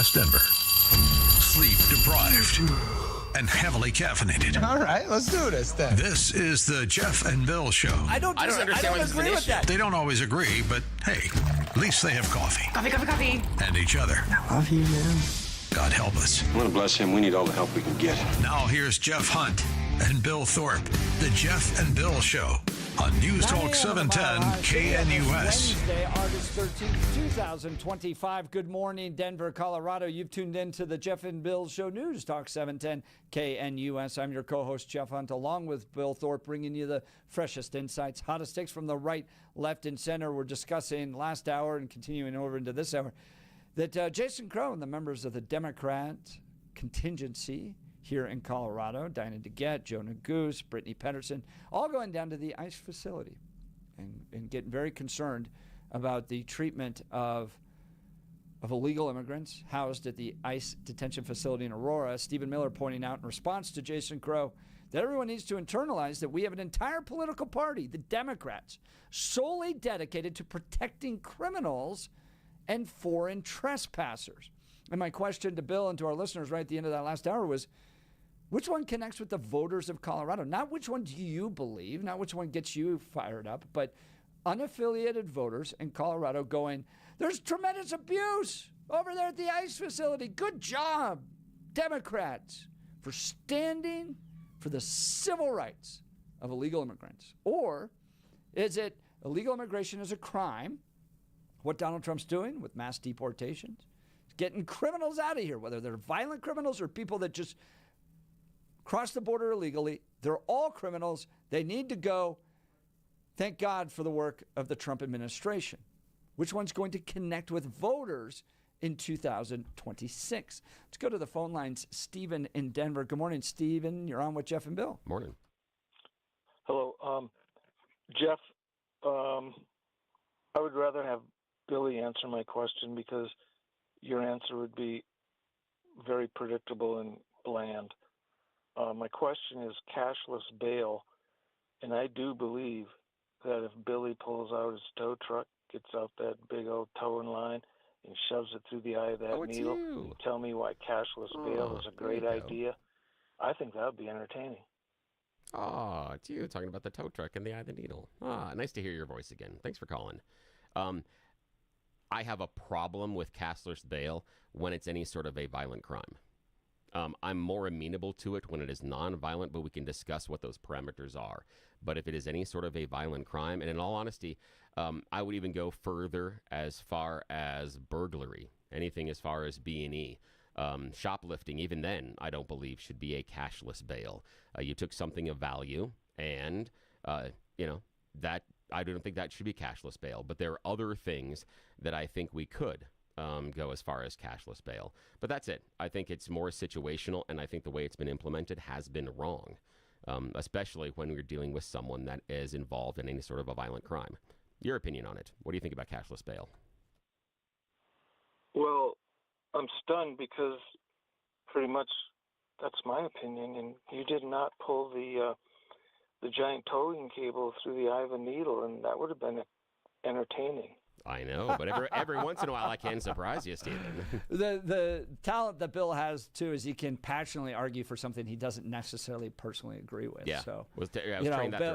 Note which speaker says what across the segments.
Speaker 1: West Denver. Sleep deprived and heavily caffeinated.
Speaker 2: All right, let's do this then.
Speaker 1: This is the Jeff and Bill Show.
Speaker 3: I don't agree with that.
Speaker 1: They don't always agree, but hey, at least they have coffee.
Speaker 3: Coffee.
Speaker 1: And each other.
Speaker 4: I love you, man.
Speaker 1: God help us.
Speaker 5: I want to bless him. We need all the help we can get.
Speaker 1: Now here's Jeff Hunt and Bill Thorpe. The Jeff and Bill Show on News Talk 710 KNUS.
Speaker 3: Wednesday, August 13th, 2025. Good morning, Denver, Colorado. You've tuned in to the Jeff and Bill Show, News Talk 710 KNUS. I'm your co-host, Jeff Hunt, along with Bill Thorpe, bringing you the freshest insights, hottest takes from the right, left, and center. We're discussing last hour and continuing over into this hour that Jason Crow and the members of the Democrat contingency here in Colorado, Dinah DeGette, Jonah Goose, Brittany Pedersen, all going down to the ICE facility and getting very concerned about the treatment of illegal immigrants housed at the ICE detention facility in Aurora. Stephen Miller pointing out in response to Jason Crow that everyone needs to internalize that we have an entire political party, the Democrats, solely dedicated to protecting criminals and foreign trespassers. And my question to Bill and to our listeners right at the end of that last hour was, which one connects with the voters of Colorado? Not which one do you believe, not which one gets you fired up, but unaffiliated voters in Colorado going, there's tremendous abuse over there at the ICE facility. Good job, Democrats, for standing for the civil rights of illegal immigrants. Or is it illegal immigration is a crime, what Donald Trump's doing with mass deportations, getting criminals out of here, whether they're violent criminals or people that just cross the border illegally. They're all criminals. They need to go. Thank God for the work of the Trump administration. Which one's going to connect with voters in 2026? Let's go to the phone lines. Stephen in Denver. Good morning, Stephen. You're on with Jeff and Bill.
Speaker 6: Morning.
Speaker 7: Hello. Jeff, I would rather have Billy answer my question because your answer would be very predictable and bland. My question is cashless bail, and I do believe that if Billy pulls out his tow truck, gets out that big old towing line, and shoves it through the eye of that needle, and tell me why cashless bail is a great idea, I think that would be entertaining.
Speaker 6: Oh, it's you talking about the tow truck and the eye of the needle. Nice to hear your voice again. Thanks for calling. I have a problem with cashless bail when it's any sort of a violent crime. I'm more amenable to it when it is non-violent, but we can discuss what those parameters are. But if it is any sort of a violent crime, and in all honesty, I would even go further as far as burglary, anything as far as B&E. Shoplifting, even then, I don't believe should be a cashless bail. You took something of value, and, that I don't think that should be cashless bail. But there are other things that I think we could go as far as cashless bail. But that's it. I think it's more situational, and I think the way it's been implemented has been wrong, especially when we're dealing with someone that is involved in any sort of a violent crime. Your opinion on it. What do you think about cashless bail?
Speaker 7: Well, I'm stunned because pretty much that's my opinion, and you did not pull the giant towing cable through the eye of a needle, and that would have been entertaining.
Speaker 6: I know, but every once in a while I can surprise you, Stephen.
Speaker 3: The talent that Bill has, too, is he can passionately argue for something he doesn't necessarily personally agree with.
Speaker 6: Yeah.
Speaker 3: So,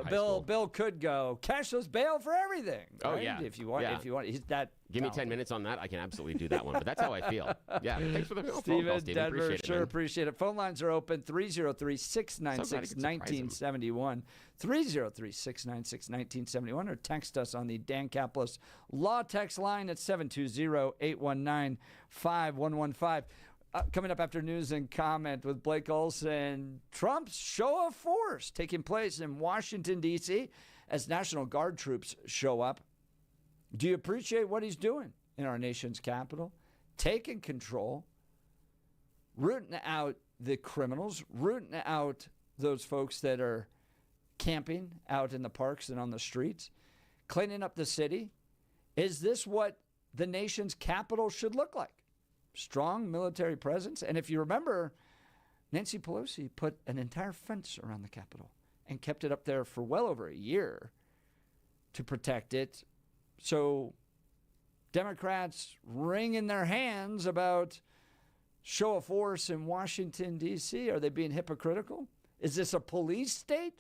Speaker 6: Bill
Speaker 3: could go cashless bail for everything.
Speaker 6: Oh,
Speaker 3: right?
Speaker 6: yeah.
Speaker 3: If you want, he's that.
Speaker 6: Give me 10 minutes on that. I can absolutely do that one. But that's how I feel. Yeah. Thanks for the phone call, Stephen.
Speaker 3: Denver,
Speaker 6: appreciate it.
Speaker 3: Phone lines are open 303-696-1971. 303-696-1971, or text us on the Dan Caplis Law text line at 720-819-5115. Coming up after news and comment with Blake Olson, Trump's show of force taking place in Washington, D.C. as National Guard troops show up. Do you appreciate what he's doing in our nation's capital? Taking control, rooting out the criminals, rooting out those folks that are camping out in the parks and on the streets, cleaning up the city. Is this what the nation's capital should look like? Strong military presence. And if you remember, Nancy Pelosi put an entire fence around the Capitol and kept it up there for well over a year to protect it. So Democrats wringing their hands about show of force in Washington, D.C.? Are they being hypocritical? Is this a police state?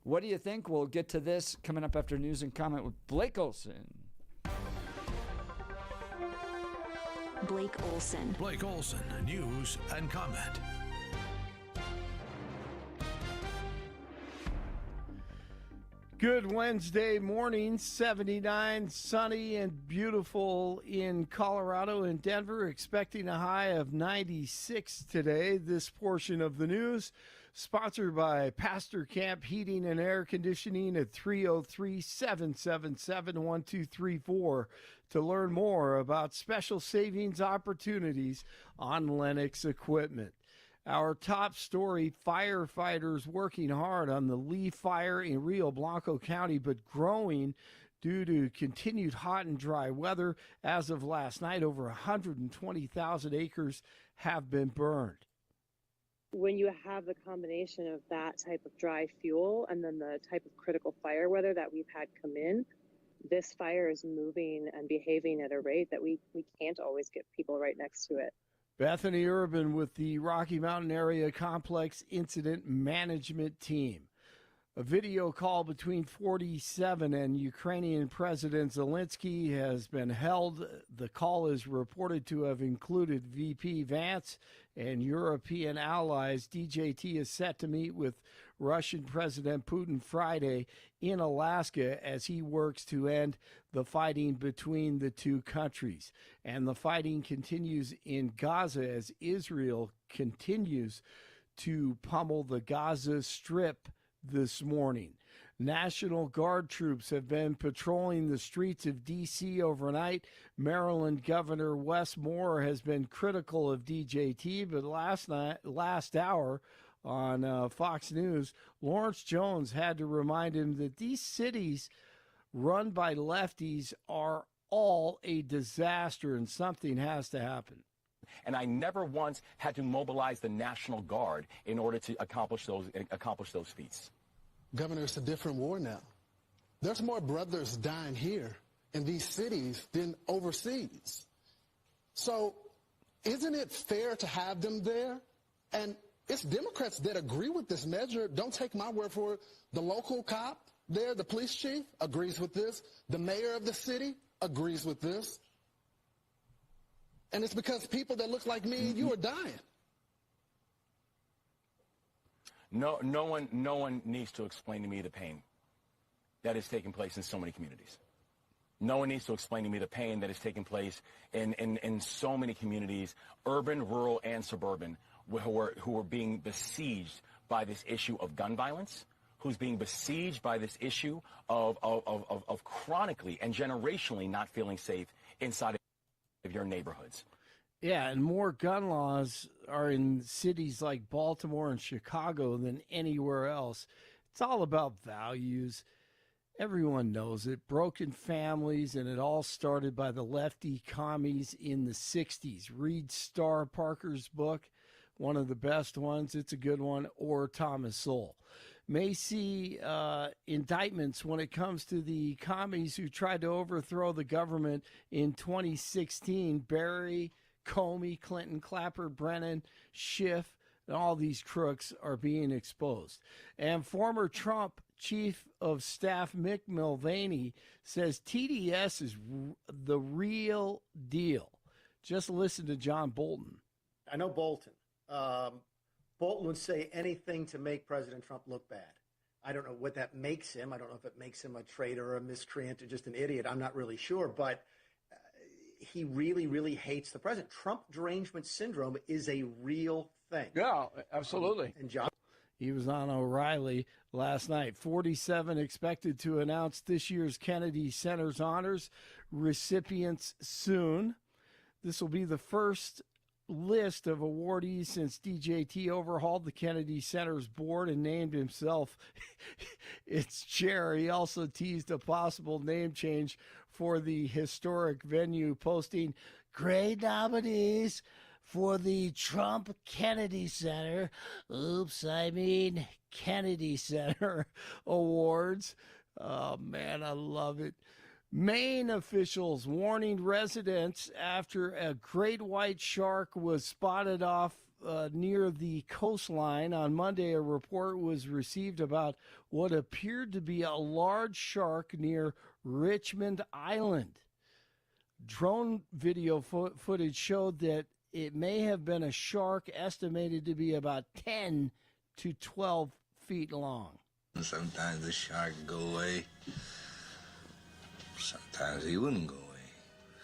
Speaker 3: What do you think? We'll get to this coming up after news and comment with Blake Olson.
Speaker 2: Blake Olson.
Speaker 1: Blake Olson, news and comment.
Speaker 4: Good Wednesday morning, 79, sunny and beautiful in Colorado and Denver, expecting a high of 96 today. This portion of the news sponsored by Pastor Camp Heating and Air Conditioning at 303-777-1234 to learn more about special savings opportunities on Lennox equipment. Our top story, firefighters working hard on the Lee fire in Rio Blanco County, but growing due to continued hot and dry weather. As of last night, over 120,000 acres have been burned.
Speaker 8: When you have the combination of that type of dry fuel and then the type of critical fire weather that we've had come in, this fire is moving and behaving at a rate that we can't always get people right next to it.
Speaker 4: Bethany Urban with the Rocky Mountain Area Complex Incident Management Team. A video call between 47 and Ukrainian President Zelensky has been held. The call is reported to have included VP Vance and European allies. DJT is set to meet with Russian President Putin Friday in Alaska as he works to end the fighting between the two countries. And the fighting continues in Gaza as Israel continues to pummel the Gaza Strip this morning. National Guard troops have been patrolling the streets of D.C. overnight. Maryland Governor Wes Moore has been critical of DJT, but last hour on Fox News, Lawrence Jones had to remind him that these cities run by lefties are all a disaster and something has to happen.
Speaker 9: And I never once had to mobilize the National Guard in order to accomplish those feats.
Speaker 10: Governor, it's a different war now. There's more brothers dying here in these cities than overseas. So isn't it fair to have them there? And it's Democrats that agree with this measure. Don't take my word for it. The local cop there, the police chief, agrees with this. The mayor of the city agrees with this. And it's because people that look like me and you are dying.
Speaker 9: No one needs to explain to me the pain that is taking place in so many communities. No one needs to explain to me the pain that is taking place in so many communities, urban, rural, and suburban, who are being besieged by this issue of gun violence, who's being besieged by this issue of chronically and generationally not feeling safe inside of your neighborhoods.
Speaker 4: Yeah, and more gun laws are in cities like Baltimore and Chicago than anywhere else. It's all about values. Everyone knows it. Broken families, and it all started by the lefty commies in the 60s. Read Star Parker's book, one of the best ones. It's a good one. Or Thomas Sowell. May see indictments when it comes to the commies who tried to overthrow the government in 2016. Barry, Comey, Clinton, Clapper, Brennan, Schiff, and all these crooks are being exposed. And former Trump Chief of Staff Mick Mulvaney says TDS is the real deal. Just listen to John Bolton.
Speaker 11: I know Bolton. Bolton would say anything to make President Trump look bad. I don't know what that makes him. I don't know if it makes him a traitor or a miscreant or just an idiot. I'm not really sure. But he really, really hates the president. Trump derangement syndrome is a real thing.
Speaker 4: Yeah, absolutely.
Speaker 11: And John,
Speaker 4: he was on O'Reilly last night. 47 expected to announce this year's Kennedy Center's honors recipients soon. This will be the first list of awardees since DJT overhauled the Kennedy Center's board and named himself its chair. He also teased a possible name change for the historic venue, posting great nominees for the Trump Kennedy Center. Kennedy Center Awards. Oh, man, I love it. Maine officials warning residents after a great white shark was spotted off near the coastline. On Monday, a report was received about what appeared to be a large shark near Richmond Island. Drone video footage showed that it may have been a shark estimated to be about 10 to 12 feet long.
Speaker 12: Sometimes the shark would go away. Sometimes he wouldn't go away.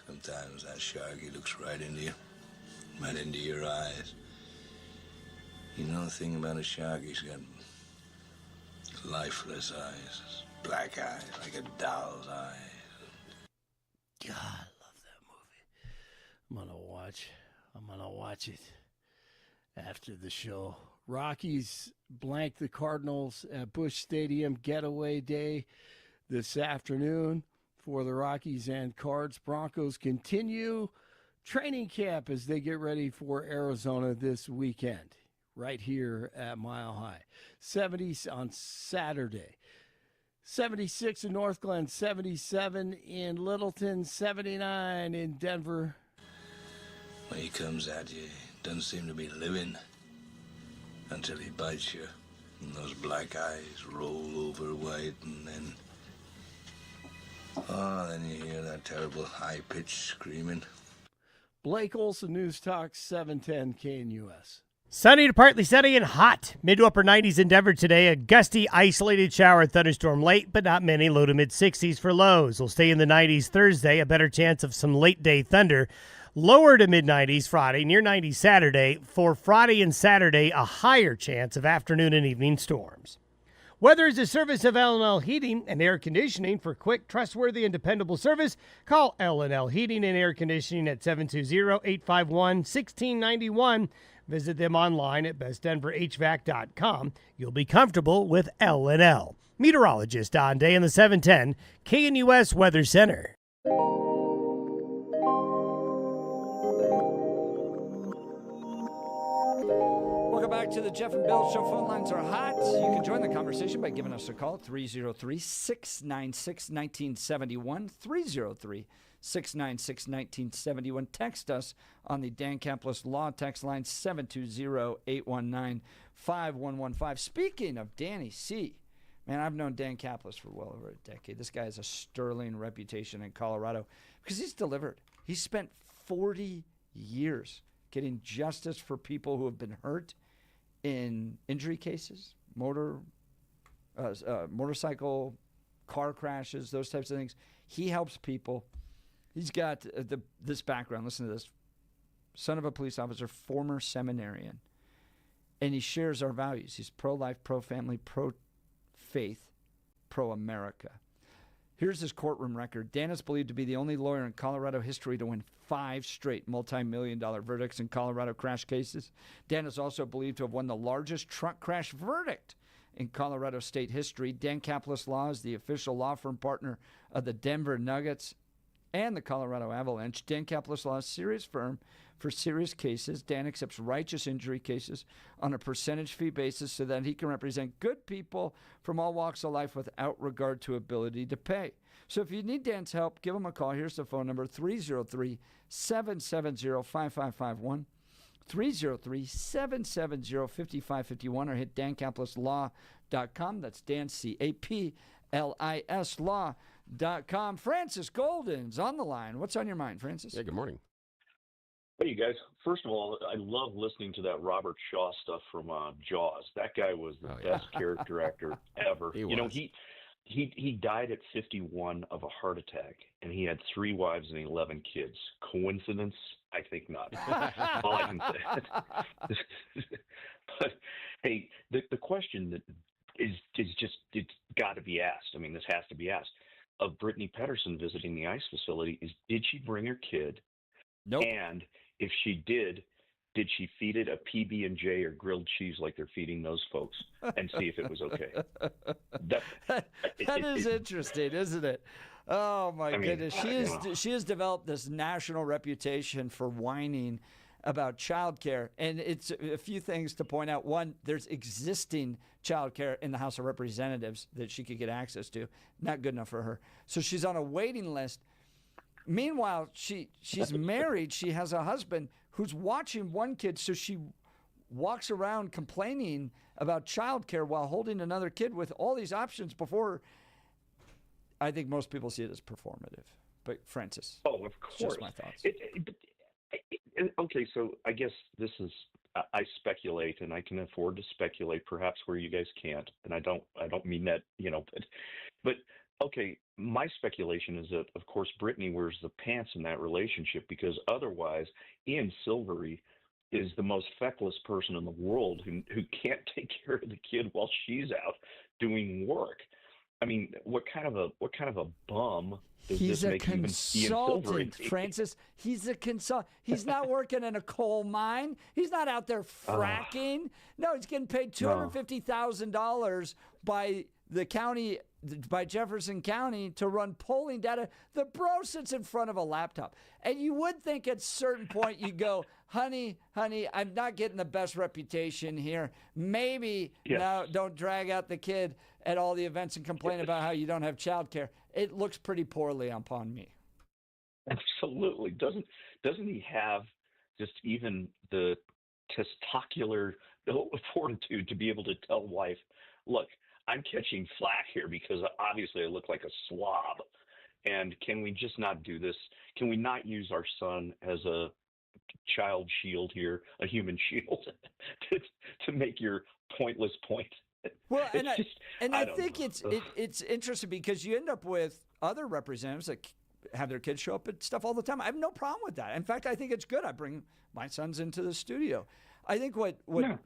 Speaker 12: Sometimes that shark, he looks right into you, right into your eyes. You know the thing about a shark, he's got lifeless eyes, black eyes, like a doll's eyes.
Speaker 4: God, I love that movie. I'm gonna watch it after the show. Rockies blank the Cardinals at Busch Stadium, getaway day this afternoon for the Rockies and Cards. Broncos continue training camp as they get ready for Arizona this weekend, right here at Mile High. 70s on Saturday. 76 in North Glen, 77 in Littleton, 79 in Denver.
Speaker 12: When he comes at you, doesn't seem to be living until he bites you. And those black eyes roll over white, and then you hear that terrible high-pitched screaming.
Speaker 4: Blake Olson, News Talk 710 KNUS.
Speaker 13: Sunny to partly sunny and hot. Mid to upper 90s in Denver today. A gusty, isolated shower and thunderstorm late, but not many. Low to mid 60s for lows. We'll stay in the 90s Thursday. A better chance of some late day thunder. Lower to mid 90s Friday. Near 90s Saturday. For Friday and Saturday, a higher chance of afternoon and evening storms. Weather is a service of L&L Heating and Air Conditioning. For quick, trustworthy, and dependable service, call L&L Heating and Air Conditioning at 720-851-1691. Visit them online at bestdenverhvac.com. You'll be comfortable with L&L. Meteorologist Don Day in the 710 KNUS Weather Center.
Speaker 3: Welcome back to the Jeff and Bill Show. Phone lines are hot. You can join the conversation by giving us a call, 303-696-1971, 303-696-1971. Text us on the Dan Campos Law text line, 720-819-5115. Speaking of Danny C., man, I've known Dan Campos for well over a decade. This guy has a sterling reputation in Colorado because he's delivered. He's spent 40 years getting justice for people who have been hurt in injury cases, motorcycle, car crashes, those types of things. He helps people. He's got this background. Listen to this. Son of a police officer, former seminarian. And he shares our values. He's pro-life, pro-family, pro-faith, pro-America. Here's his courtroom record. Dan is believed to be the only lawyer in Colorado history to win 5 straight multi-million-dollar verdicts in Colorado crash cases. Dan is also believed to have won the largest truck crash verdict in Colorado state history. Dan Capless Law is the official law firm partner of the Denver Nuggets and the Colorado Avalanche. Dan Capless Law is a serious firm for serious cases. Dan accepts righteous injury cases on a percentage fee basis so that he can represent good people from all walks of life without regard to ability to pay. So if you need Dan's help, give him a call. Here's the phone number, 303-770-5551, 303-770-5551, or hit dancaplisslaw.com. That's Dan, C-A-P-L-I-S law.com. Francis Golden's on the line. What's on your mind, Francis?
Speaker 6: Yeah, good morning.
Speaker 14: Hey, you guys. First of all, I love listening to that Robert Shaw stuff from Jaws. That guy was the best character actor ever. He died at 51 of a heart attack, and he had 3 wives and 11 kids. Coincidence? I think not. All I can say. But hey, the question that is just, it's got to be asked. I mean, this has to be asked. Of Brittany Pedersen visiting the ICE facility, did she bring her kid?
Speaker 3: Nope.
Speaker 14: And if she did she feed it a PB&J or grilled cheese like they're feeding those folks and see if it was okay?
Speaker 3: That is interesting, isn't it? Oh, my goodness. She has developed this national reputation for whining about childcare, and it's a few things to point out. One, there's existing childcare in the House of Representatives that she could get access to. Not good enough for her. So she's on a waiting list. Meanwhile, she's married. She has a husband who's watching one kid, so she walks around complaining about childcare while holding another kid with all these options before her. I think most people see it as performative. But Francis,
Speaker 14: of course,
Speaker 3: just my thoughts.
Speaker 14: Okay, so I guess this is I speculate, and I can afford to speculate, perhaps where you guys can't, and I don't mean that, but okay, my speculation is that, of course, Brittany wears the pants in that relationship, because otherwise, Ian Silvery is the most feckless person in the world who can't take care of the kid while she's out doing work. I mean, what kind of a bum does
Speaker 3: He's
Speaker 14: this
Speaker 3: a
Speaker 14: make even Ian Silvery?
Speaker 3: consultant, Francis. He's a consultant. He's not working in a coal mine. He's not out there fracking. No, he's getting paid $250,000 by the county, by Jefferson County, to run polling data. The bro sits in front of a laptop. And you would think at a certain point you go, honey, I'm not getting the best reputation here. Maybe now don't drag out the kid at all the events and complain about how you don't have childcare. It looks pretty poorly upon me.
Speaker 14: Absolutely. Doesn't he have just even the testicular fortitude to be able to tell wife, look, I'm catching flack here because obviously I look like a slob. And can we just not do this? Can we not use our son as a child shield here, a human shield, to make your pointless point?
Speaker 3: Well, I think it's interesting because you end up with other representatives that have their kids show up at stuff all the time. I have no problem with that. In fact, I think it's good. I bring my sons into the studio. I think what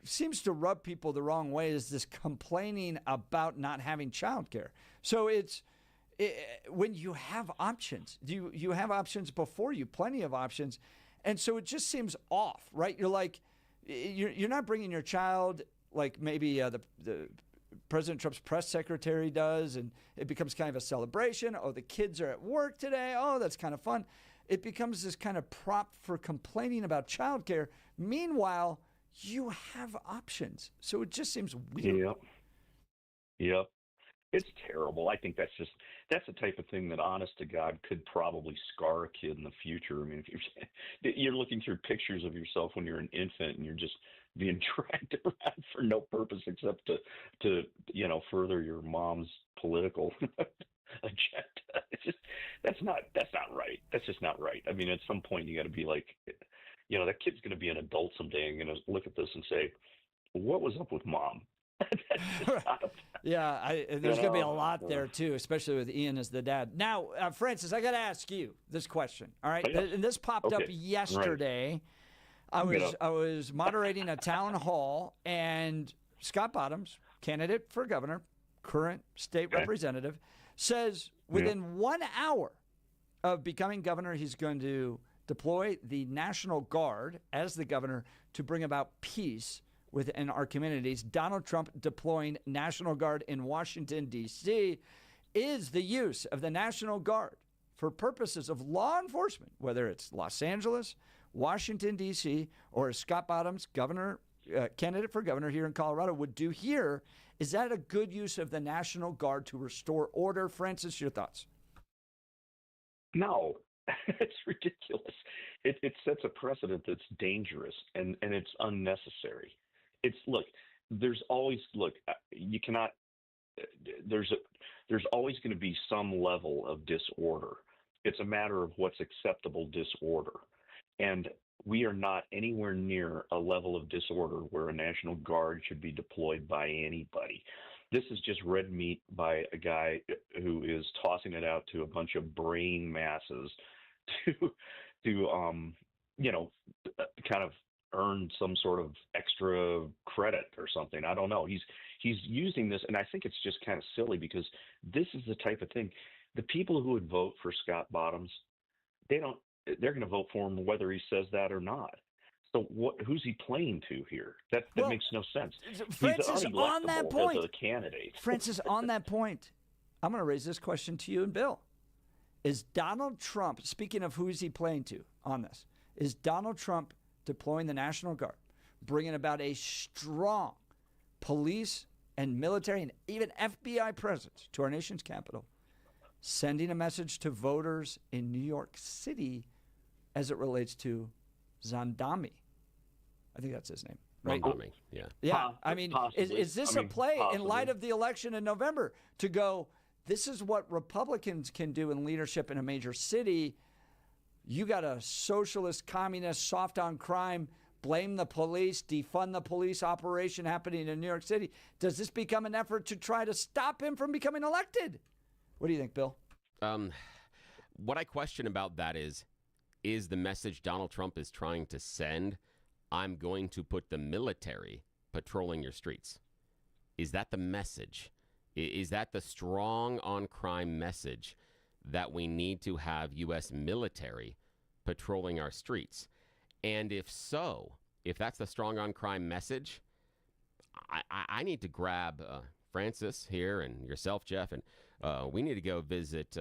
Speaker 3: seems to rub people the wrong way is this complaining about not having childcare. So when you have options, you have options before you, plenty of options. And so it just seems off, right? You're like, you're not bringing your child like maybe the President Trump's press secretary does, and it becomes kind of a celebration. Oh, the kids are at work today. Oh, that's kind of fun. It becomes this kind of prop for complaining about childcare. Meanwhile, you have options. So it just seems weird.
Speaker 14: Yep. It's terrible. I think that's the type of thing that, honest to God, could probably scar a kid in the future. I mean, if you're looking through pictures of yourself when you're an infant and you're just being dragged around for no purpose except to further your mom's political agenda. That's not right. That's just not right. I mean, at some point you got to be like, that kid's going to be an adult someday and going to look at this and say, what was up with mom?
Speaker 3: There's going to be a lot there too, especially with Ian as the dad. Now, Francis, I got to ask you this question. All right, and this popped up yesterday. Right. I was moderating a town hall, and Scott Bottoms, candidate for governor, current state representative, says within 1 hour of becoming governor, he's going to deploy the National Guard as the governor to bring about peace within our communities. Donald Trump deploying National Guard in Washington, D.C. Is the use of the National Guard for purposes of law enforcement, whether it's Los Angeles, Washington, D.C., or as Scott Bottoms, governor, candidate for governor here in Colorado, would do here, is that a good use of the National Guard to restore order? Francis, your thoughts?
Speaker 14: No, it's ridiculous. It sets a precedent that's dangerous, and it's unnecessary. There's always going to be some level of disorder. It's a matter of what's acceptable disorder. And we are not anywhere near a level of disorder where a National Guard should be deployed by anybody. This is just red meat by a guy who is tossing it out to a bunch of brain masses to kind of earn some sort of extra credit or something. I don't know. He's using this, and I think it's just kind of silly because this is the type of thing. The people who would vote for Scott Bottoms, they're going to vote for him whether he says that or not. So who's he playing to here? That makes no sense.
Speaker 3: Francis,
Speaker 14: He's
Speaker 3: on that point,
Speaker 14: as a candidate.
Speaker 3: Francis, on that point, I'm going to raise this question to you and Bill. Is Donald Trump, speaking of who is he playing to on this, is Donald Trump deploying the National Guard, bringing about a strong police and military and even FBI presence to our nation's capital, sending a message to voters in New York City as it relates to Zandami. I think that's his name. Right?
Speaker 6: Zandami, yeah.
Speaker 3: Yeah, I mean, is this a play in light of the election in November to go, this is what Republicans can do in leadership in a major city? You got a socialist, communist, soft on crime, blame the police, defund the police operation happening in New York City. Does this become an effort to try to stop him from becoming elected? What do you think, Bill?
Speaker 6: What I question about that is the message Donald Trump is trying to send, I'm going to put the military patrolling your streets. Is that the message? Is that the strong on crime message that we need to have U.S. military patrolling our streets? And if so, if that's the strong on crime message, I need to grab Francis here and yourself, Jeff, and we need to go visit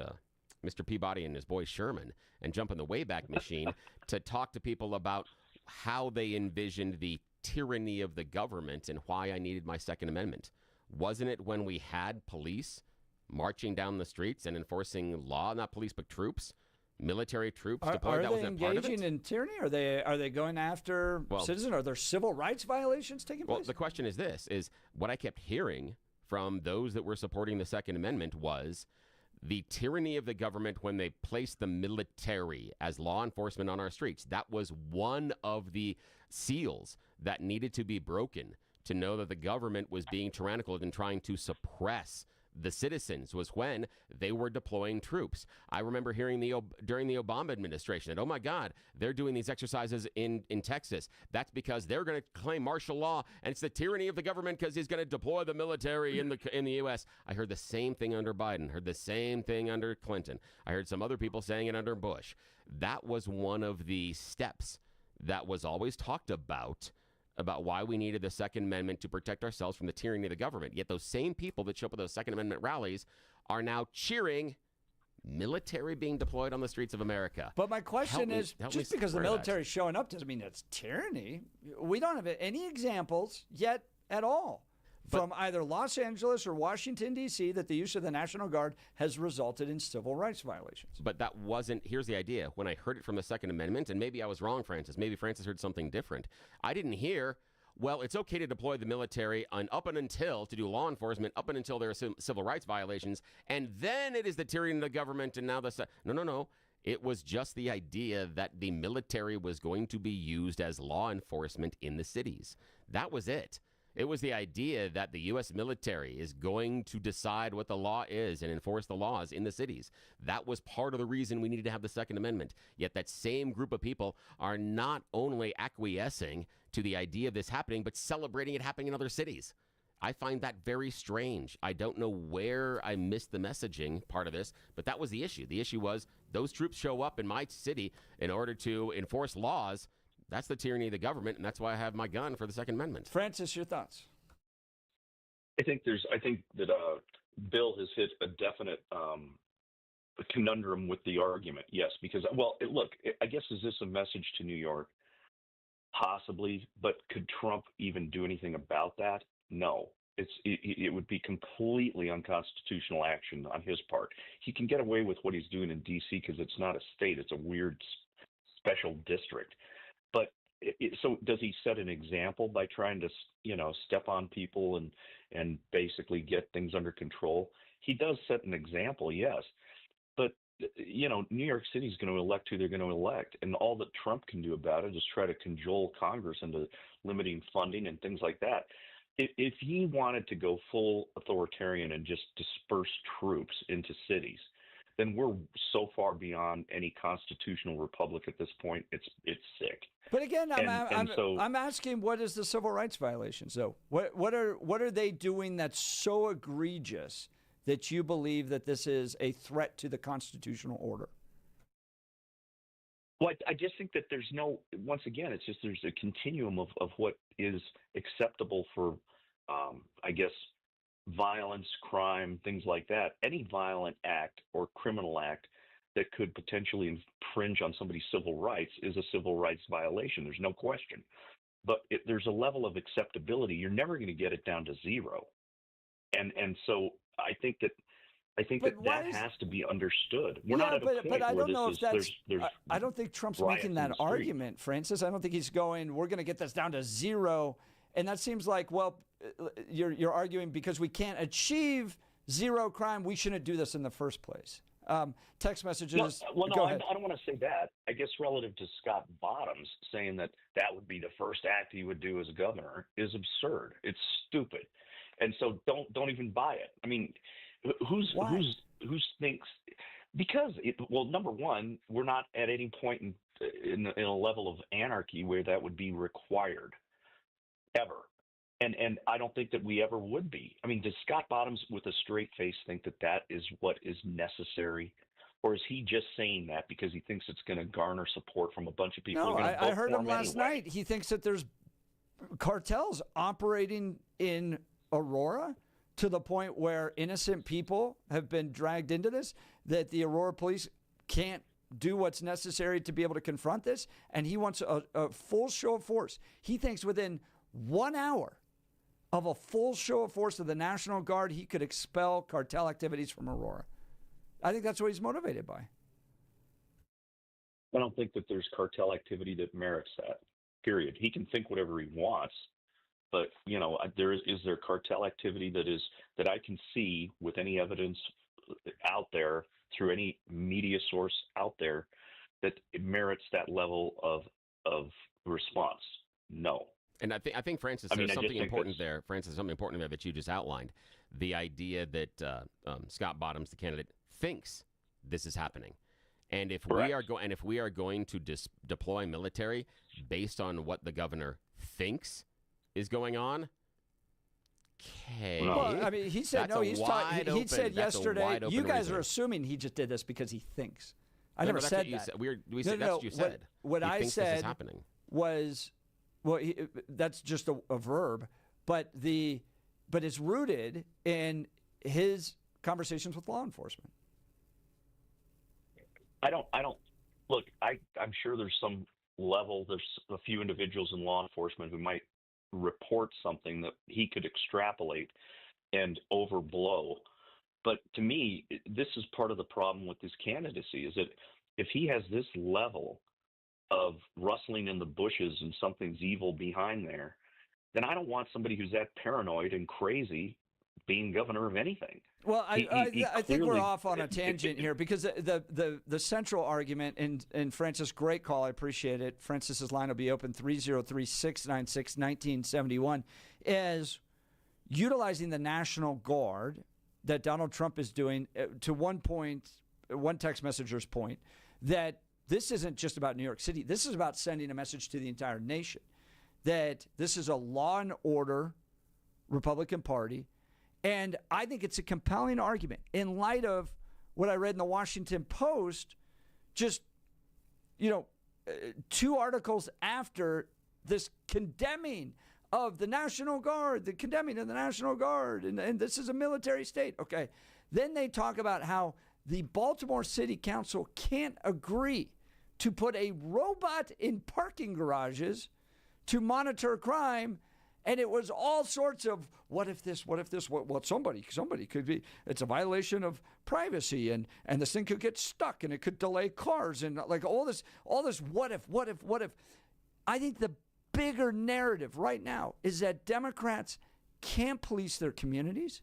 Speaker 6: Mr. Peabody and his boy Sherman and jump in the Wayback Machine to talk to people about how they envisioned the tyranny of the government and why I needed my Second Amendment. Wasn't it when we had police marching down the streets and enforcing law, not police, but troops, military troops deployed? That wasn't part of it?
Speaker 3: Are they engaging in tyranny? Are they going after citizens? Are there civil rights violations taking place?
Speaker 6: Well, the question is this, is what I kept hearing from those that were supporting the Second Amendment was the tyranny of the government when they placed the military as law enforcement on our streets. That was one of the seals that needed to be broken to know that the government was being tyrannical and trying to suppress the citizens, was when they were deploying troops. I remember hearing during the Obama administration that, oh my God, they're doing these exercises in Texas. That's because they're going to claim martial law, and it's the tyranny of the government because he's going to deploy the military in the U.S. I heard the same thing under Biden, heard the same thing under Clinton. I heard some other people saying it under Bush. That was one of the steps that was always talked about why we needed the Second Amendment to protect ourselves from the tyranny of the government. Yet those same people that show up at those Second Amendment rallies are now cheering military being deployed on the streets of America.
Speaker 3: But my question is, just because the military is showing up doesn't mean it's tyranny. We don't have any examples yet at all from either Los Angeles or Washington, D.C., that the use of the National Guard has resulted in civil rights violations.
Speaker 6: But that wasn't, here's the idea. When I heard it from the Second Amendment, and maybe I was wrong, Francis, maybe Francis heard something different. I didn't hear, well, it's okay to deploy the military up and until, to do law enforcement, up and until there are civil rights violations, and then it is the tyranny of the government, and now No. It was just the idea that the military was going to be used as law enforcement in the cities. That was it. It was the idea that the U.S. military is going to decide what the law is and enforce the laws in the cities. That was part of the reason we needed to have the Second Amendment. Yet that same group of people are not only acquiescing to the idea of this happening, but celebrating it happening in other cities. I find that very strange. I don't know where I missed the messaging part of this, but that was the issue. The issue was those troops show up in my city in order to enforce laws. That's the tyranny of the government, and that's why I have my gun for the Second Amendment.
Speaker 3: Francis, your thoughts?
Speaker 14: I think that Bill has hit a definite conundrum with the argument. Yes, because I guess, is this a message to New York? Possibly, but could Trump even do anything about that? No. It would be completely unconstitutional action on his part. He can get away with what he's doing in D.C. because it's not a state; it's a weird special district. But so does he set an example by trying to, step on people and basically get things under control? He does set an example, yes. But, New York City is going to elect who they're going to elect. And all that Trump can do about it is try to cajole Congress into limiting funding and things like that. If he wanted to go full authoritarian and just disperse troops into cities, then we're so far beyond any constitutional republic at this point. It's sick.
Speaker 3: But again, I'm asking, what is the civil rights violation? So what are they doing that's so egregious that you believe that this is a threat to the constitutional order?
Speaker 14: Well, I just think that there's once again, it's just there's a continuum of what is acceptable for, I guess, violence, crime, things like that. Any violent act or criminal act that could potentially infringe on somebody's civil rights is a civil rights violation. There's no question. But if there's a level of acceptability, you're never going to get it down to zero. And so I think that has to be understood. We're not at a point
Speaker 3: but I
Speaker 14: where
Speaker 3: don't know if that's.
Speaker 14: there's
Speaker 3: I don't think Trump's
Speaker 14: riots
Speaker 3: making
Speaker 14: in
Speaker 3: that
Speaker 14: the street.
Speaker 3: argument, Francis. I don't think he's going, we're going to get this down to zero. And that seems like, well, you're arguing because we can't achieve zero crime, we shouldn't do this in the first place. Text messages.
Speaker 14: No,
Speaker 3: Go ahead.
Speaker 14: I don't want to say that. I guess relative to Scott Bottoms saying that would be the first act he would do as governor is absurd. It's stupid, and so don't even buy it. I mean, who thinks? Because number one, we're not at any point in a level of anarchy where that would be required, ever. And I don't think that we ever would be. I mean, does Scott Bottoms with a straight face think that is what is necessary? Or is he just saying that because he thinks it's going to garner support from a bunch of people?
Speaker 3: No,
Speaker 14: who are going to vote
Speaker 3: I heard
Speaker 14: for
Speaker 3: him last
Speaker 14: anyway?
Speaker 3: night. He thinks that there's cartels operating in Aurora to the point where innocent people have been dragged into this, that the Aurora police can't do what's necessary to be able to confront this. And he wants a full show of force. He thinks within 1 hour of a full show of force of the National Guard, he could expel cartel activities from Aurora. I think that's what he's motivated by.
Speaker 14: I don't think that there's cartel activity that merits that, period. He can think whatever he wants, but, is there cartel activity that I can see with any evidence out there through any media source out there that it merits that level of response? No.
Speaker 6: And I think Francis, there's something important there. Francis, something important there that you just outlined. The idea that Scott Bottoms, the candidate, thinks this is happening, and if we are going to deploy military based on what the governor thinks is going on, okay.
Speaker 3: Well, I mean, he said no. He said yesterday. You guys are assuming he just did this because he thinks. I never said that.
Speaker 6: We said that's what you said.
Speaker 3: What I said
Speaker 6: this is happening.
Speaker 3: Was. Well, that's just a verb, but it's rooted in his conversations with law enforcement.
Speaker 14: I don't look. I'm sure there's some level. There's a few individuals in law enforcement who might report something that he could extrapolate and overblow. But to me, this is part of the problem with his candidacy: is that if he has this level of rustling in the bushes and something's evil behind there, then I don't want somebody who's that paranoid and crazy being governor of anything.
Speaker 3: Well, I think we're off on a tangent here because the central argument, and Francis, great call, I appreciate it. Francis's line will be open 303-696-1971, is utilizing the National Guard that Donald Trump is doing to one text messenger's point, that this isn't just about New York City. This is about sending a message to the entire nation that this is a law and order Republican Party. And I think it's a compelling argument in light of what I read in the Washington Post, just, 2 articles after this condemning of the National Guard, the condemning of the National Guard, and this is a military state. Okay. Then they talk about how the Baltimore City Council can't agree to put a robot in parking garages to monitor crime. And it was all sorts of what if this, somebody could be, it's a violation of privacy and this thing could get stuck and it could delay cars and like all this what if. I think the bigger narrative right now is that Democrats can't police their communities.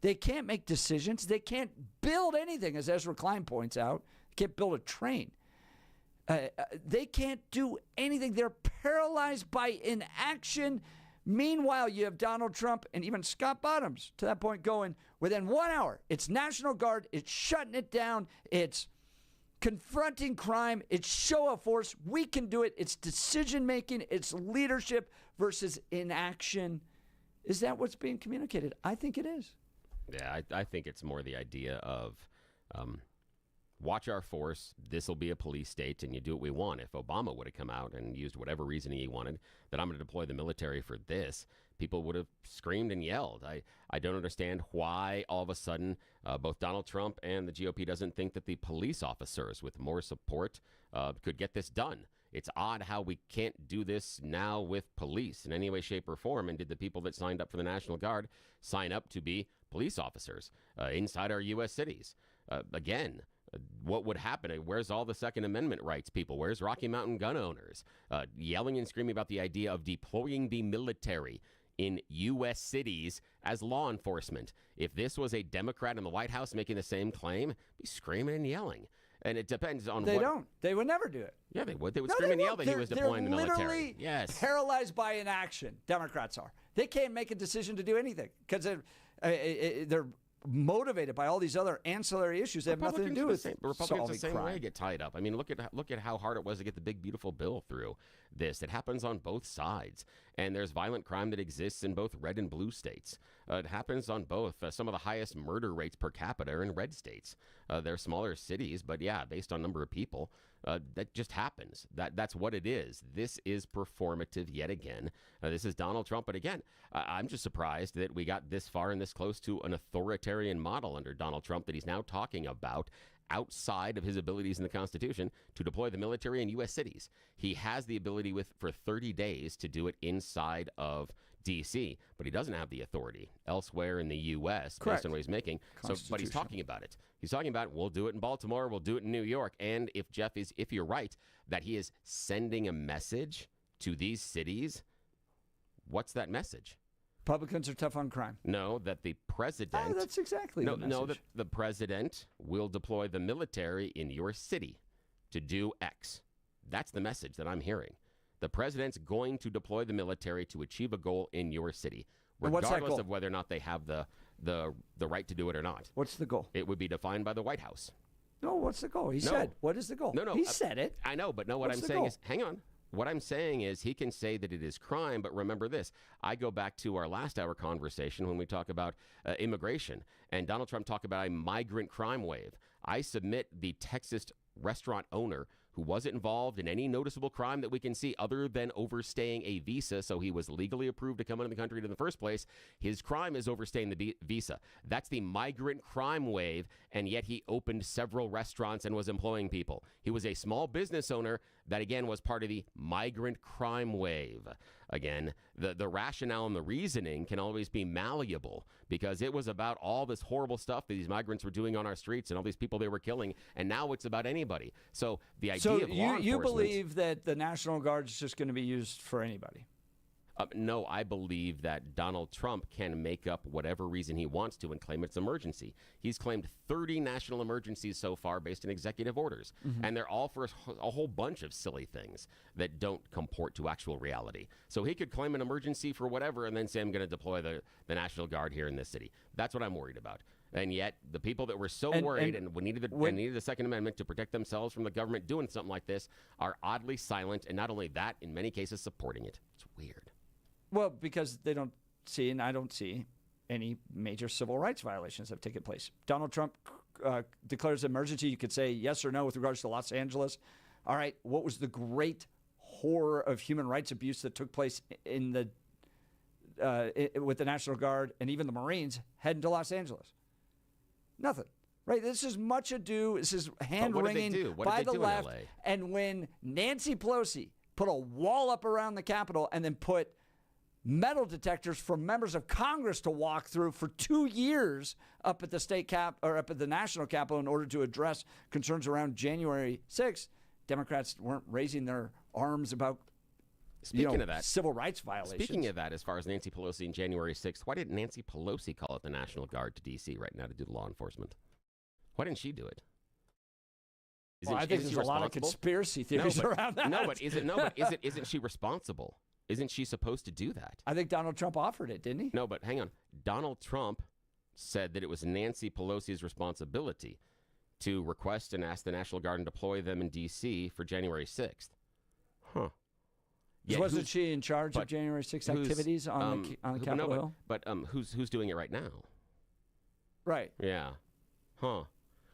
Speaker 3: They can't make decisions. They can't build anything, as Ezra Klein points out. They can't build a train. They can't do anything. They're paralyzed by inaction. Meanwhile, you have Donald Trump and even Scott Bottoms to that point going, within 1 hour, it's National Guard, it's shutting it down, it's confronting crime, it's show of force. We can do it. It's decision-making, it's leadership versus inaction. Is that what's being communicated? I think it is.
Speaker 6: Yeah, I think it's more the idea of watch our force. This will be a police state, and you do what we want. If Obama would have come out and used whatever reasoning he wanted, that I'm going to deploy the military for this, people would have screamed and yelled. I don't understand why all of a sudden both Donald Trump and the GOP doesn't think that the police officers with more support could get this done. It's odd how we can't do this now with police in any way, shape, or form. And did the people that signed up for the National Guard sign up to be police officers inside our U.S. cities? Again, what would happen? Where's all the Second Amendment rights people? Where's Rocky Mountain gun owners yelling and screaming about the idea of deploying the military in U.S. cities as law enforcement? If this was a Democrat in the White House making the same claim, be screaming and yelling. And it depends on
Speaker 3: They
Speaker 6: what...
Speaker 3: don't. They would never do it.
Speaker 6: Yeah, they would. They would scream and yell that he was deploying the military.
Speaker 3: They're literally paralyzed by inaction. Democrats are. They can't make a decision to do anything because they're motivated by all these other ancillary issues. They have nothing to do with
Speaker 6: Republicans the same
Speaker 3: crime.
Speaker 6: way get tied up. I mean, look at how hard it was to get the big beautiful bill through this. It happens on both sides, and there's violent crime that exists in both red and blue states. It happens on both. Some of the highest murder rates per capita are in red states. They're smaller cities, but yeah, based on number of people, that just happens. That's what it is. This is performative yet again. This is Donald Trump, but again, I'm just surprised that we got this far and this close to an authoritarian model under Donald Trump that he's now talking about outside of his abilities in the Constitution to deploy the military in U.S. cities. He has the ability for 30 days to do it inside of D.C., but he doesn't have the authority elsewhere in the U.S. based on what he's making. But he's talking about it. He's talking about, we'll do it in Baltimore, we'll do it in New York. And if you're right, that he is sending a message to these cities, what's that message?
Speaker 3: Republicans are tough on crime.
Speaker 6: No, that the president...
Speaker 3: Oh, that's exactly the message.
Speaker 6: No, that the president will deploy the military in your city to do X. That's the message that I'm hearing. The president's going to deploy the military to achieve a goal in your city, regardless of whether or not they have the right to do it or not.
Speaker 3: What's the goal?
Speaker 6: It would be defined by the White House.
Speaker 3: No, what's the goal? He said, what is the goal?
Speaker 6: No,
Speaker 3: he said it.
Speaker 6: I know, but no, what I'm saying is, hang on. What I'm saying is he can say that it is crime, but remember this. I go back to our last hour conversation when we talk about immigration, and Donald Trump talked about a migrant crime wave. I submit the Texas restaurant owner who wasn't involved in any noticeable crime that we can see other than overstaying a visa, so he was legally approved to come into the country in the first place. His crime is overstaying the visa. That's the migrant crime wave, and yet he opened several restaurants and was employing people. He was a small business owner that, again, was part of the migrant crime wave. Again, the rationale and the reasoning can always be malleable because it was about all this horrible stuff that these migrants were doing on our streets and all these people they were killing, and now it's about anybody. So the idea of law enforcement...
Speaker 3: you believe that the National Guard is just going to be used for anybody?
Speaker 6: No, I believe that Donald Trump can make up whatever reason he wants to and claim it's emergency. He's claimed 30 national emergencies so far based on executive orders, and they're all for a whole bunch of silly things that don't comport to actual reality. So he could claim an emergency for whatever and then say, I'm going to deploy the National Guard here in this city. That's what I'm worried about. And yet, the people that were so worried and needed the Second Amendment to protect themselves from the government doing something like this are oddly silent, and not only that, in many cases, supporting it. It's weird.
Speaker 3: Well, because they don't see, and I don't see, any major civil rights violations have taken place. Donald Trump declares emergency. You could say yes or no with regards to Los Angeles. All right, what was the great horror of human rights abuse that took place in with the National Guard and even the Marines heading to Los Angeles? Nothing. Right? This is much ado. This is hand-wringing by the left. And when Nancy Pelosi put a wall up around the Capitol and then put metal detectors for members of Congress to walk through for 2 years up at the up at the National Capitol in order to address concerns around January 6th, Democrats weren't raising their arms about
Speaker 6: Speaking of that,
Speaker 3: civil rights violations.
Speaker 6: Speaking of that, as far as Nancy Pelosi and January 6th, why didn't Nancy Pelosi call it the National Guard to D.C. right now to do the law enforcement? Why didn't she do it?
Speaker 3: I think there's a lot of conspiracy theories around that.
Speaker 6: Isn't she responsible? Isn't she supposed to do that?
Speaker 3: I think Donald Trump offered it, didn't he?
Speaker 6: No, but hang on. Donald Trump said that it was Nancy Pelosi's responsibility to request and ask the National Guard and deploy them in D.C. for January 6th. Huh.
Speaker 3: Wasn't she in charge of January 6th activities on the Capitol Hill?
Speaker 6: But who's doing it right now?
Speaker 3: Right.
Speaker 6: Yeah. Huh.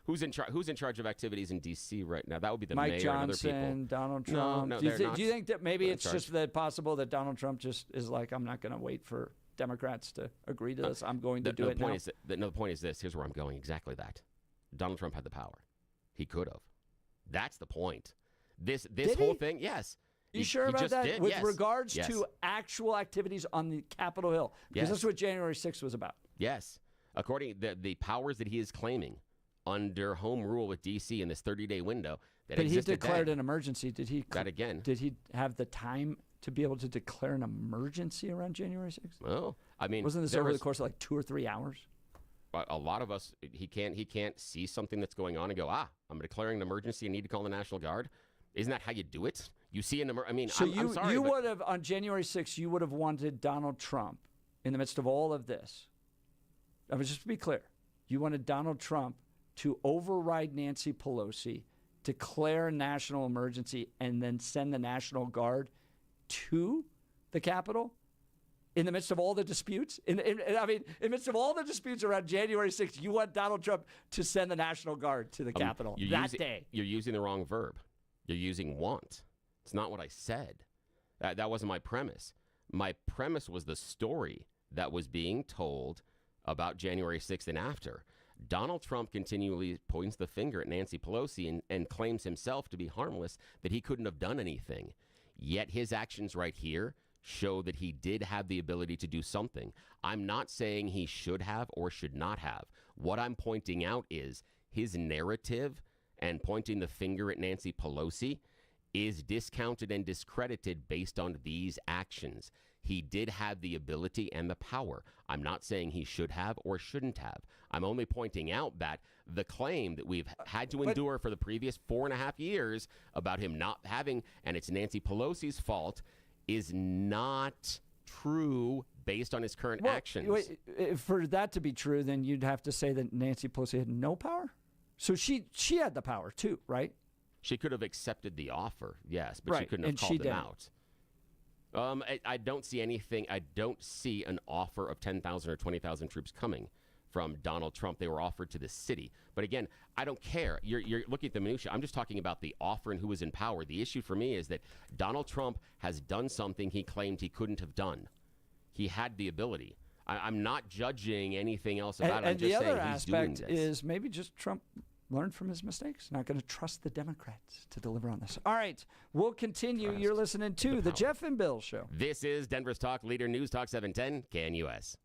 Speaker 6: Who's in charge of activities in D.C. right now? That would be the
Speaker 3: Mike
Speaker 6: mayor
Speaker 3: Johnson,
Speaker 6: and other people.
Speaker 3: Donald Trump.
Speaker 6: No,
Speaker 3: do
Speaker 6: not.
Speaker 3: You think that maybe it's
Speaker 6: charge.
Speaker 3: just that possible that Donald Trump just is like, I'm not going to wait for Democrats to agree to this. I'm going to do it now.
Speaker 6: The point is this. Here's where I'm going. Exactly that. Donald Trump had the power. He could have. That's the point. This whole thing, yes.
Speaker 3: You sure about that?
Speaker 6: Did,
Speaker 3: With
Speaker 6: yes.
Speaker 3: regards
Speaker 6: Yes.
Speaker 3: to actual activities on the Capitol Hill? Because that's what January 6th was about.
Speaker 6: Yes. According to the powers that he is claiming under home rule with D.C. in this 30-day window that
Speaker 3: But he
Speaker 6: existed
Speaker 3: declared
Speaker 6: then.
Speaker 3: an emergency. Did he?
Speaker 6: That again.
Speaker 3: Did he have the time to be able to declare an emergency around January 6th?
Speaker 6: Well, I mean,
Speaker 3: wasn't this over the course of like 2 or 3 hours?
Speaker 6: A lot of us, he can't see something that's going on and go, I'm declaring an emergency and need to call the National Guard. Isn't that how you do it? You see an emergency. I mean,
Speaker 3: So
Speaker 6: I'm sorry.
Speaker 3: You would have, on January 6th, you would have wanted Donald Trump, in the midst of all of this, I mean, just to be clear, you wanted Donald Trump to override Nancy Pelosi, declare a national emergency, and then send the National Guard to the Capitol? In the midst of all the disputes? In the midst of all the disputes around January 6th, you want Donald Trump to send the National Guard to the Capitol day.
Speaker 6: You're using the wrong verb. You're using want. It's not what I said. That wasn't my premise. My premise was the story that was being told about January 6th and after. Donald Trump continually points the finger at Nancy Pelosi and claims himself to be harmless, that he couldn't have done anything. Yet his actions right here show that he did have the ability to do something. I'm not saying he should have or should not have. What I'm pointing out is his narrative and pointing the finger at Nancy Pelosi is discounted and discredited based on these actions. He did have the ability and the power. I'm not saying he should have or shouldn't have. I'm only pointing out that the claim that we've had to endure for the previous 4.5 years about him not having, and it's Nancy Pelosi's fault, is not true based on his current actions.
Speaker 3: Wait, for that to be true, then you'd have to say that Nancy Pelosi had no power? So she had the power too, right?
Speaker 6: She could have accepted the offer, yes, but she couldn't have called him out. I don't see anything. I don't see an offer of 10,000 or 20,000 troops coming from Donald Trump. They were offered to the city. But again, I don't care. You're looking at the minutia. I'm just talking about the offer and who was in power. The issue for me is that Donald Trump has done something he claimed he couldn't have done. He had the ability. I'm not judging anything else about it. I'm just saying he's doing this.
Speaker 3: And the other aspect is maybe just Trump learned from his mistakes. Not going to trust the Democrats to deliver on this. All right, we'll continue. You're listening to the Jeff and Bill Show.
Speaker 6: This is Denver's Talk Leader News Talk 710 KNUS.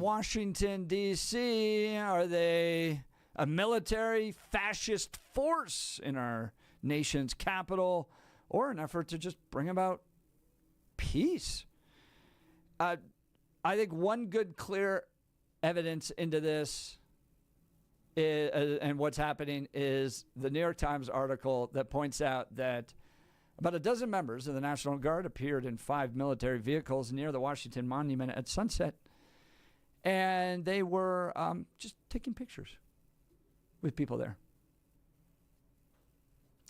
Speaker 3: Washington, D.C.? Are they a military fascist force in our nation's capital, or an effort to just bring about peace? I think one good, clear evidence into this and what's happening is the New York Times article that points out that about a dozen members of the National Guard appeared in 5 military vehicles near the Washington Monument at sunset, and they were just taking pictures with people there.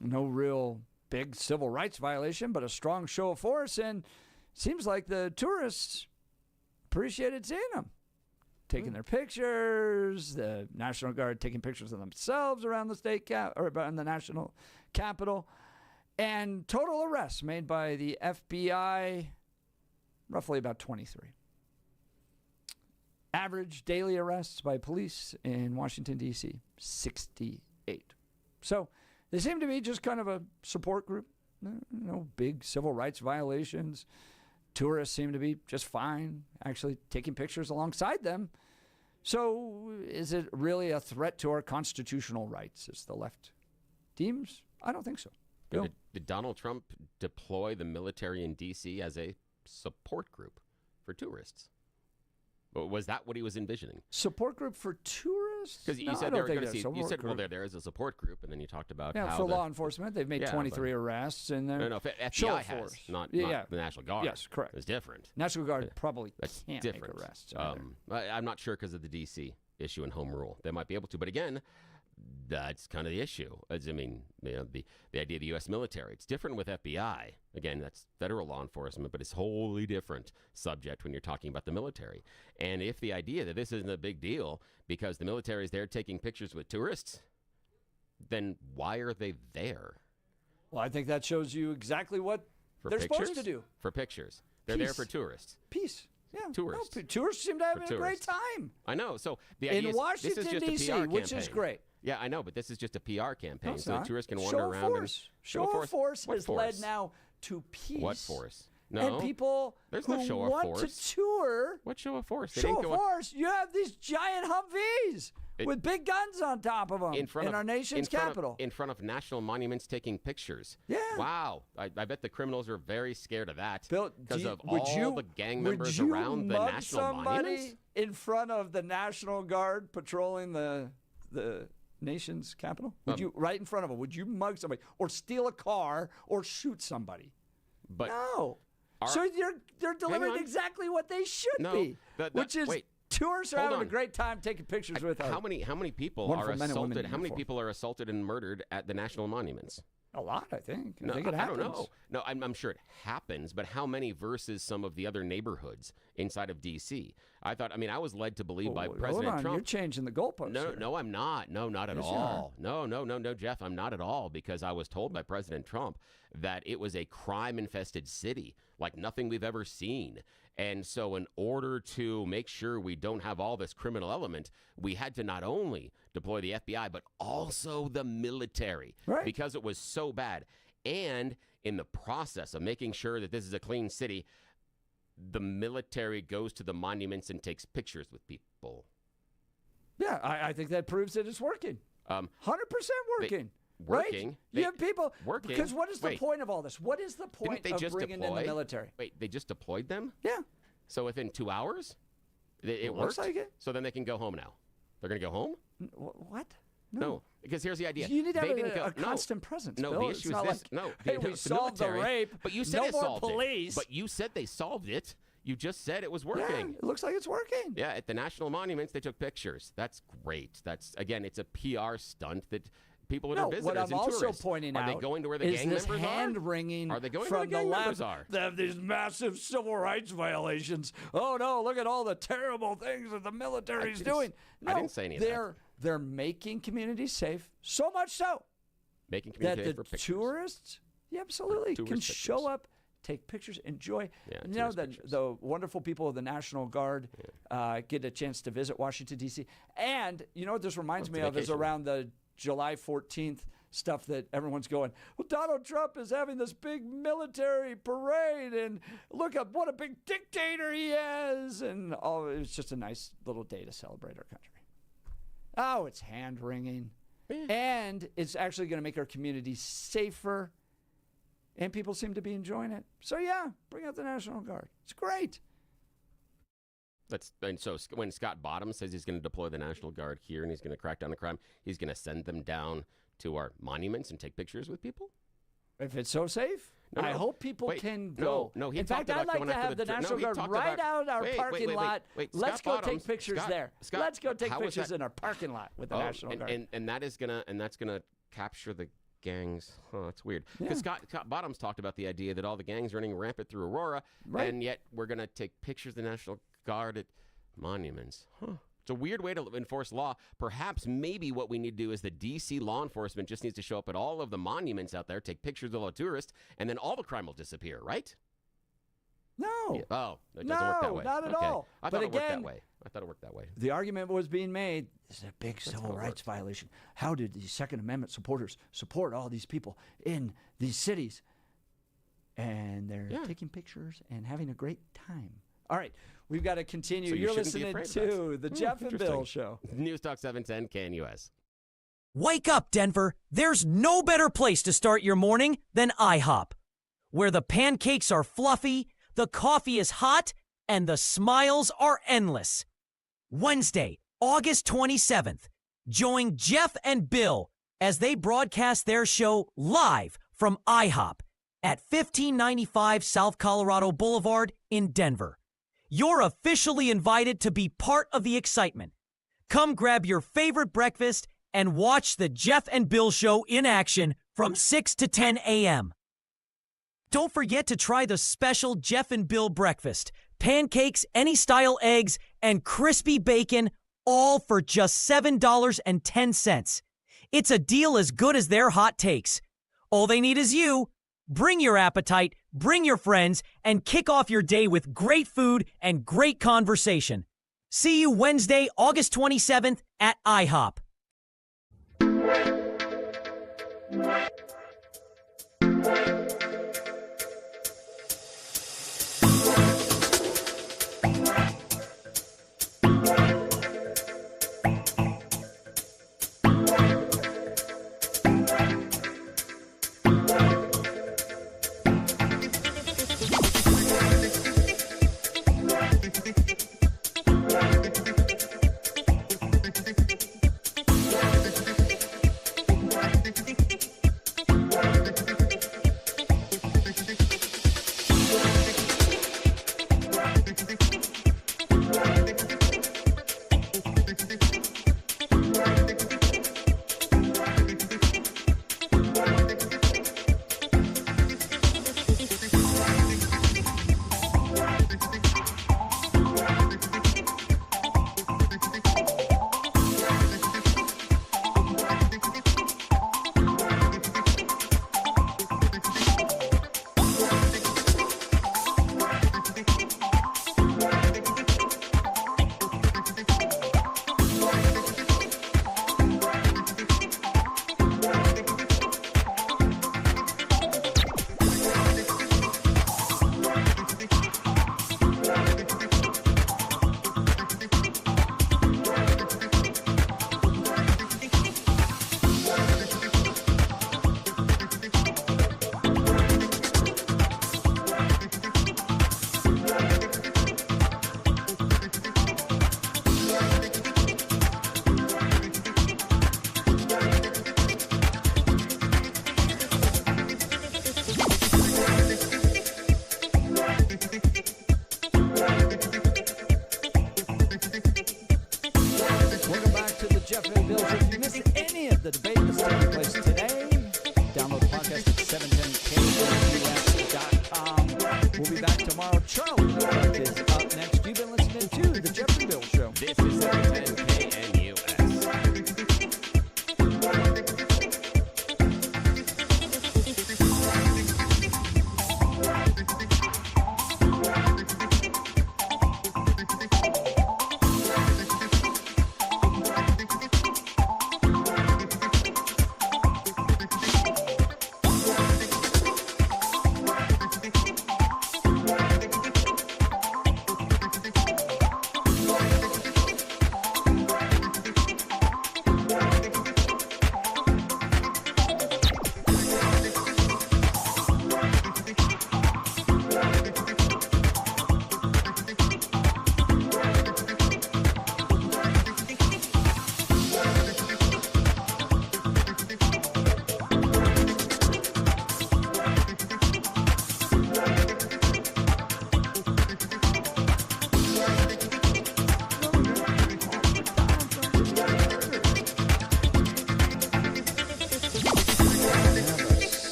Speaker 3: No real big civil rights violation, but a strong show of force, and seems like the tourists appreciated seeing them. Taking their pictures, the National Guard taking pictures of themselves around the around the national capital, and total arrests made by the FBI, roughly about 23. Average daily arrests by police in Washington, D.C., 68. So they seem to be just kind of a support group. No big civil rights violations. Tourists seem to be just fine, actually taking pictures alongside them. So is it really a threat to our constitutional rights, as the left deems? I don't think so.
Speaker 6: Did Donald Trump deploy the military in D.C. as a support group for tourists? Was that what he was envisioning?
Speaker 3: Support group for tourists?
Speaker 6: Because you said they were going to see. You said, well, there is a support group, and then you talked about how
Speaker 3: for law enforcement, they've made 23 arrests, and
Speaker 6: no, FBI has, not the National Guard.
Speaker 3: Yes, correct.
Speaker 6: It's different.
Speaker 3: National Guard probably can't
Speaker 6: different.
Speaker 3: make arrests.
Speaker 6: I'm not sure because of the D.C. issue and home rule. They might be able to, but again, that's kind of the issue. The idea of the U.S. military. It's different with FBI. Again, that's federal law enforcement, but it's a wholly different subject when you're talking about the military. And if the idea that this isn't a big deal because the military is there taking pictures with tourists, then why are they there?
Speaker 3: Well, I think that shows you exactly what they're supposed to do.
Speaker 6: For pictures. They're there for tourists.
Speaker 3: Peace. Yeah,
Speaker 6: tourists.
Speaker 3: No, tourists seem to have a great time.
Speaker 6: I know. So the idea
Speaker 3: in Washington,
Speaker 6: this is just
Speaker 3: D.C.,
Speaker 6: a PR campaign.
Speaker 3: which is great.
Speaker 6: Yeah, I know, but this is just a PR campaign,
Speaker 3: so
Speaker 6: the tourists can wander around.
Speaker 3: Show of force has led now to peace.
Speaker 6: What force? No,
Speaker 3: and people
Speaker 6: there's
Speaker 3: who
Speaker 6: no show
Speaker 3: want
Speaker 6: of force.
Speaker 3: to tour.
Speaker 6: What show of force?
Speaker 3: Show of force. You have these giant Humvees with big guns on top of them in our nation's capital.
Speaker 6: In front of national monuments taking pictures.
Speaker 3: Yeah.
Speaker 6: Wow. I bet the criminals are very scared of that.
Speaker 3: Bill,
Speaker 6: because of all the gang members around the national monuments?
Speaker 3: In front of the National Guard patrolling the nation's capital? Would you, right in front of them, would you mug somebody or steal a car or shoot somebody?
Speaker 6: But
Speaker 3: no. So they're delivering exactly what they should be, which is tourists are having a great time taking pictures with us.
Speaker 6: How many people are assaulted? How many people are assaulted and murdered at the national monuments?
Speaker 3: A lot, I think.
Speaker 6: No,
Speaker 3: I think it happens.
Speaker 6: I don't know. No, I'm sure it happens, but how many versus some of the other neighborhoods inside of D.C.? I was led to believe by President Trump.
Speaker 3: You're changing the goalposts.
Speaker 6: No, I'm not. No, not at all. No, Jeff, I'm not at all, because I was told by President Trump that it was a crime-infested city like nothing we've ever seen. And so in order to make sure we don't have all this criminal element, we had to not only deploy the FBI, but also the military, because it was so bad. And in the process of making sure that this is a clean city, the military goes to the monuments and takes pictures with people.
Speaker 3: Yeah, I think that proves that it's working. 100% working.
Speaker 6: Working.
Speaker 3: Right? You have people
Speaker 6: working.
Speaker 3: Because what is the point of all this? What is the point of bringing in the military?
Speaker 6: Wait, they just deployed them?
Speaker 3: Yeah.
Speaker 6: So within 2 hours, it worked?
Speaker 3: Looks like it.
Speaker 6: So then they can go home now. They're going to go home?
Speaker 3: What?
Speaker 6: No, because here's the idea.
Speaker 3: You need to have a constant presence.
Speaker 6: No,
Speaker 3: Bill.
Speaker 6: the issue is this.
Speaker 3: We solved the rape.
Speaker 6: But you said
Speaker 3: no
Speaker 6: it
Speaker 3: more
Speaker 6: solved
Speaker 3: police.
Speaker 6: it. But you said they solved it. You just said it was working.
Speaker 3: Yeah, it looks like it's working.
Speaker 6: Yeah, at the national monuments, they took pictures. That's great. Again, it's a PR stunt that people that are visitors
Speaker 3: what I'm
Speaker 6: and
Speaker 3: also
Speaker 6: tourists.
Speaker 3: pointing
Speaker 6: are
Speaker 3: out
Speaker 6: they going to where the
Speaker 3: is
Speaker 6: gang
Speaker 3: this
Speaker 6: members
Speaker 3: hand-wringing
Speaker 6: are they going
Speaker 3: from
Speaker 6: where the gang members
Speaker 3: left.
Speaker 6: are?
Speaker 3: They have these massive civil rights violations. Oh no! Look at all the terrible things that the military is doing. No,
Speaker 6: I didn't say any of that.
Speaker 3: They're making communities safe, so much so
Speaker 6: making communities
Speaker 3: that
Speaker 6: for
Speaker 3: the
Speaker 6: pictures.
Speaker 3: Tourists, absolutely, can show up, take pictures, enjoy. The wonderful people of the National Guard get a chance to visit Washington, D.C. And you know what this reminds me of is around the July 14th stuff that everyone's going, well, Donald Trump is having this big military parade, and look at what a big dictator he is. And it was just a nice little day to celebrate our country. Oh, it's hand-wringing. And it's actually going to make our community safer. And people seem to be enjoying it. So, yeah, bring out the National Guard. It's great.
Speaker 6: And so when Scott Bottoms says he's going to deploy the National Guard here and he's going to crack down on crime, he's going to send them down to our monuments and take pictures with people?
Speaker 3: If it's so safe?
Speaker 6: No,
Speaker 3: I hope people can go.
Speaker 6: No,
Speaker 3: in fact, I'd like to have the National Guard right out our parking lot. Let's go take pictures there. Let's go take pictures in our parking lot with the National Guard.
Speaker 6: And that's gonna capture the gangs. Oh, that's weird. Because Scott Bottoms talked about the idea that all the gangs running rampant through Aurora, and yet we're gonna take pictures of the National Guard at monuments. Huh. It's a weird way to enforce law. Perhaps maybe what we need to do is the D.C. law enforcement just needs to show up at all of the monuments out there, take pictures of all the tourists, and then all the crime will disappear, right?
Speaker 3: No.
Speaker 6: Yeah. Oh, it doesn't work that way.
Speaker 3: Not at all.
Speaker 6: I thought it worked that way. I thought it worked that way.
Speaker 3: The argument was being made, this is a big civil rights violation. How did the Second Amendment supporters support all these people in these cities? And they're taking pictures and having a great time. All right, we've got to continue.
Speaker 6: So
Speaker 3: You're listening to the Jeff and Bill Show.
Speaker 6: News Talk 710 KNUS.
Speaker 15: Wake up, Denver. There's no better place to start your morning than IHOP, where the pancakes are fluffy, the coffee is hot, and the smiles are endless. Wednesday, August 27th, join Jeff and Bill as they broadcast their show live from IHOP at 1595 South Colorado Boulevard in Denver. You're officially invited to be part of the excitement. Come grab your favorite breakfast and watch the Jeff and Bill Show in action from 6 to 10 a.m. Don't forget to try the special Jeff and Bill breakfast. Pancakes, any style eggs, and crispy bacon, all for just $7.10. It's a deal as good as their hot takes. All they need is you. Bring your appetite, bring your friends, and kick off your day with great food and great conversation. See you Wednesday, August 27th at IHOP.
Speaker 3: The debate that's taking place today. Download the podcast at 710KNUS.com. We'll be back tomorrow. Charlie is